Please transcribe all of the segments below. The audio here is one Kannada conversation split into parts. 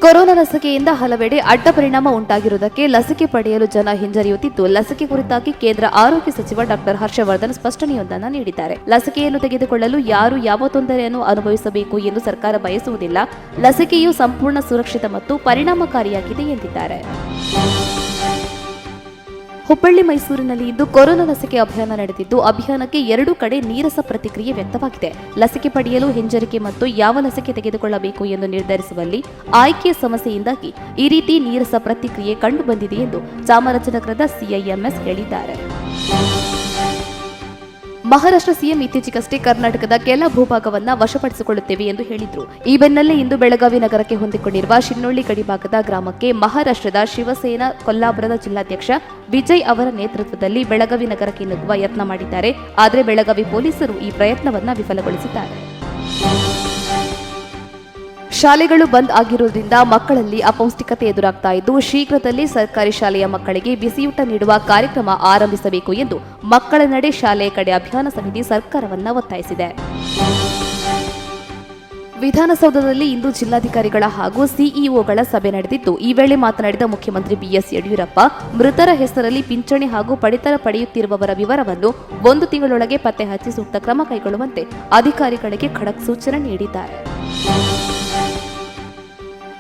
ಕೊರೋನಾ ಲಸಿಕೆಯಿಂದ ಹಲವೆಡೆ ಅಡ್ಡ ಪರಿಣಾಮ ಉಂಟಾಗಿರುವುದಕ್ಕೆ ಲಸಿಕೆ ಪಡೆಯಲು ಜನ ಹಿಂಜರಿಯುತ್ತಿದ್ದು, ಲಸಿಕೆ ಕುರಿತಾಗಿ ಕೇಂದ್ರ ಆರೋಗ್ಯ ಸಚಿವ ಡಾ ಹರ್ಷವರ್ಧನ್ ಸ್ಪಷ್ಟನೆಯೊಂದನ್ನು ನೀಡಿದ್ದಾರೆ. ಲಸಿಕೆಯನ್ನು ತೆಗೆದುಕೊಳ್ಳಲು ಯಾರು ಯಾವ ತೊಂದರೆಯನ್ನು ಅನುಭವಿಸಬೇಕು ಎಂದು ಸರ್ಕಾರ ಬಯಸುವುದಿಲ್ಲ. ಲಸಿಕೆಯು ಸಂಪೂರ್ಣ ಸುರಕ್ಷಿತ ಮತ್ತು ಪರಿಣಾಮಕಾರಿಯಾಗಿದೆ ಎಂದಿದ್ದಾರೆ. ಹುಬ್ಬಳ್ಳಿ ಮೈಸೂರಿನಲ್ಲಿ ಇಂದು ಕೊರೋನಾ ಲಸಿಕೆ ಅಭಿಯಾನ ನಡೆದಿದ್ದು, ಅಭಿಯಾನಕ್ಕೆ 2 ಕಡೆ ನೀರಸ ಪ್ರತಿಕ್ರಿಯೆ ವ್ಯಕ್ತವಾಗಿದೆ. ಲಸಿಕೆ ಪಡೆಯಲು ಹಿಂಜರಿಕೆ ಮತ್ತು ಯಾವ ಲಸಿಕೆ ತೆಗೆದುಕೊಳ್ಳಬೇಕು ಎಂದು ನಿರ್ಧರಿಸುವಲ್ಲಿ ಆಯ್ಕೆಯ ಸಮಸ್ಯೆಯಿಂದಾಗಿ ಈ ರೀತಿ ನೀರಸ ಪ್ರತಿಕ್ರಿಯೆ ಕಂಡುಬಂದಿದೆ ಎಂದು ಚಾಮರಾಜನಗರದ ಸಿಐಎಂಎಸ್ ಹೇಳಿದ್ದಾರೆ. ಮಹಾರಾಷ್ಟ್ರ ಸಿಎಂ ಇತ್ತೀಚೆಗಷ್ಟೇ ಕರ್ನಾಟಕದ ಕೆಲ ಭೂಭಾಗವನ್ನು ವಶಪಡಿಸಿಕೊಳ್ಳುತ್ತೇವೆ ಎಂದು ಹೇಳಿದ್ರು. ಈ ಬೆನ್ನಲ್ಲೇ ಇಂದು ಬೆಳಗಾವಿ ನಗರಕ್ಕೆ ಹೊಂದಿಕೊಂಡಿರುವ ಶಿನ್ನೊಳ್ಳಿ ಗಡಿಭಾಗದ ಗ್ರಾಮಕ್ಕೆ ಮಹಾರಾಷ್ಟ್ರದ ಶಿವಸೇನಾ ಕೊಲ್ಲಾಪುರದ ಜಿಲ್ಲಾಧ್ಯಕ್ಷ ವಿಜಯ್ ಅವರ ನೇತೃತ್ವದಲ್ಲಿ ಬೆಳಗಾವಿ ನಗರಕ್ಕೆ ನುಗ್ಗುವ ಯತ್ನ ಮಾಡಿದ್ದಾರೆ. ಆದರೆ ಬೆಳಗಾವಿ ಪೊಲೀಸರು ಈ ಪ್ರಯತ್ನವನ್ನು ವಿಫಲಗೊಳಿಸಿದ್ದಾರೆ. ಶಾಲೆಗಳು ಬಂದ್ ಆಗಿರುವುದರಿಂದ ಮಕ್ಕಳಲ್ಲಿ ಅಪೌಷ್ಟಿಕತೆ ಎದುರಾಗ್ತಾ ಇದ್ದು, ಶೀಘ್ರದಲ್ಲೇ ಸರ್ಕಾರಿ ಶಾಲೆಯ ಮಕ್ಕಳಿಗೆ ಬಿಸಿಯೂಟ ನೀಡುವ ಕಾರ್ಯಕ್ರಮ ಆರಂಭಿಸಬೇಕು ಎಂದು ಮಕ್ಕಳ ನಡೆ ಶಾಲೆಯ ಕಡೆ ಅಭಿಯಾನ ಸಮಿತಿ ಸರ್ಕಾರವನ್ನು ಒತ್ತಾಯಿಸಿದೆ. ವಿಧಾನಸೌಧದಲ್ಲಿ ಇಂದು ಜಿಲ್ಲಾಧಿಕಾರಿಗಳ ಹಾಗೂ ಸಿಇಒಗಳ ಸಭೆ ನಡೆದಿದ್ದು, ಈ ವೇಳೆ ಮಾತನಾಡಿದ ಮುಖ್ಯಮಂತ್ರಿ ಬಿಎಸ್ ಯಡಿಯೂರಪ್ಪ, ಮೃತರ ಹೆಸರಲ್ಲಿ ಪಿಂಚಣಿ ಹಾಗೂ ಪಡಿತರ ಪಡೆಯುತ್ತಿರುವವರ ವಿವರವನ್ನು 1 ತಿಂಗಳೊಳಗೆ ಪತ್ತೆ ಹಚ್ಚಿ ಸೂಕ್ತ ಕ್ರಮ ಕೈಗೊಳ್ಳುವಂತೆ ಅಧಿಕಾರಿಗಳಿಗೆ ಖಡಕ್ ಸೂಚನೆ ನೀಡಿದ್ದಾರೆ.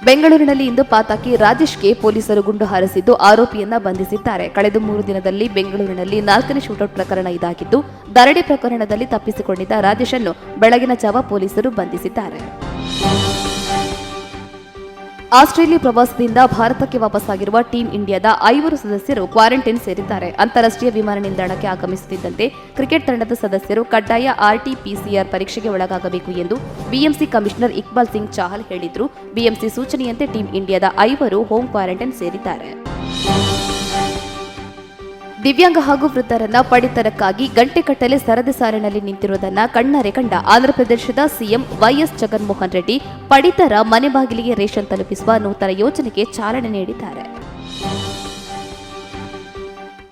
ಬೆಂಗಳೂರಿನಲ್ಲಿ ಇಂದು ಪಾತಕಿ ರಾಜೇಶ್ಗೆ ಪೊಲೀಸರು ಗುಂಡು ಹಾರಿಸಿದ್ದು, ಆರೋಪಿಯನ್ನ ಬಂಧಿಸಿದ್ದಾರೆ. ಕಳೆದ 3 ದಿನದಲ್ಲಿ ಬೆಂಗಳೂರಿನಲ್ಲಿ 4ನೇ ಶೂಟೌಟ್ ಪ್ರಕರಣ ಇದಾಗಿದ್ದು, ದರೋಡೆ ಪ್ರಕರಣದಲ್ಲಿ ತಪ್ಪಿಸಿಕೊಂಡಿದ್ದ ರಾಜೇಶನ್ನು ಬೆಳಗಿನ ಜಾವ ಪೊಲೀಸರು ಬಂಧಿಸಿದ್ದಾರೆ. ಆಸ್ಟ್ರೇಲಿಯಾ ಪ್ರವಾಸದಿಂದ ಭಾರತಕ್ಕೆ ವಾಪಸ್ಸಾಗಿರುವ ಟೀಂ ಇಂಡಿಯಾದ 5 ಸದಸ್ಯರು ಕ್ವಾರಂಟೈನ್ ಸೇರಿದ್ದಾರೆ. ಅಂತಾರಾಷ್ಟ್ರೀಯ ವಿಮಾನ ನಿಲ್ದಾಣಕ್ಕೆ ಆಗಮಿಸುತ್ತಿದ್ದಂತೆ ಕ್ರಿಕೆಟ್ ತಂಡದ ಸದಸ್ಯರು ಕಡ್ಡಾಯ ಆರ್ಟಿ-ಪಿಸಿಆರ್ ಪರೀಕ್ಷೆಗೆ ಒಳಗಾಗಬೇಕು ಎಂದು ಬಿಎಂಸಿ ಕಮಿಷನರ್ ಇಕ್ಬಾಲ್ ಸಿಂಗ್ ಚಾಹಲ್ ಹೇಳಿದ್ರು. ಬಿಎಂಸಿ ಸೂಚನೆಯಂತೆ ಟೀಂ ಇಂಡಿಯಾದ 5 ಹೋಮ್ ಕ್ವಾರಂಟೈನ್ ಸೇರಿದ್ದಾರೆ. ದಿವ್ಯಾಂಗ ಹಾಗೂ ವೃದ್ಧರನ್ನ ಪಡಿತರಕ್ಕಾಗಿ ಗಂಟೆಗಟ್ಟಲೆ ಸರದಿ ಸಾಲಿನಲ್ಲಿ ನಿಂತಿರುವುದನ್ನು ಕಣ್ಣಾರೆ ಕಂಡ ಆಂಧ್ರಪ್ರದೇಶದ ಸಿಎಂ ವೈಎಸ್ ಜಗನ್ಮೋಹನ್ ರೆಡ್ಡಿ ಪಡಿತರ ಮನೆ ಬಾಗಿಲಿಗೆ ರೇಷನ್ ತಲುಪಿಸುವ ನೂತನ ಯೋಜನೆಗೆ ಚಾಲನೆ ನೀಡಿದ್ದಾರೆ.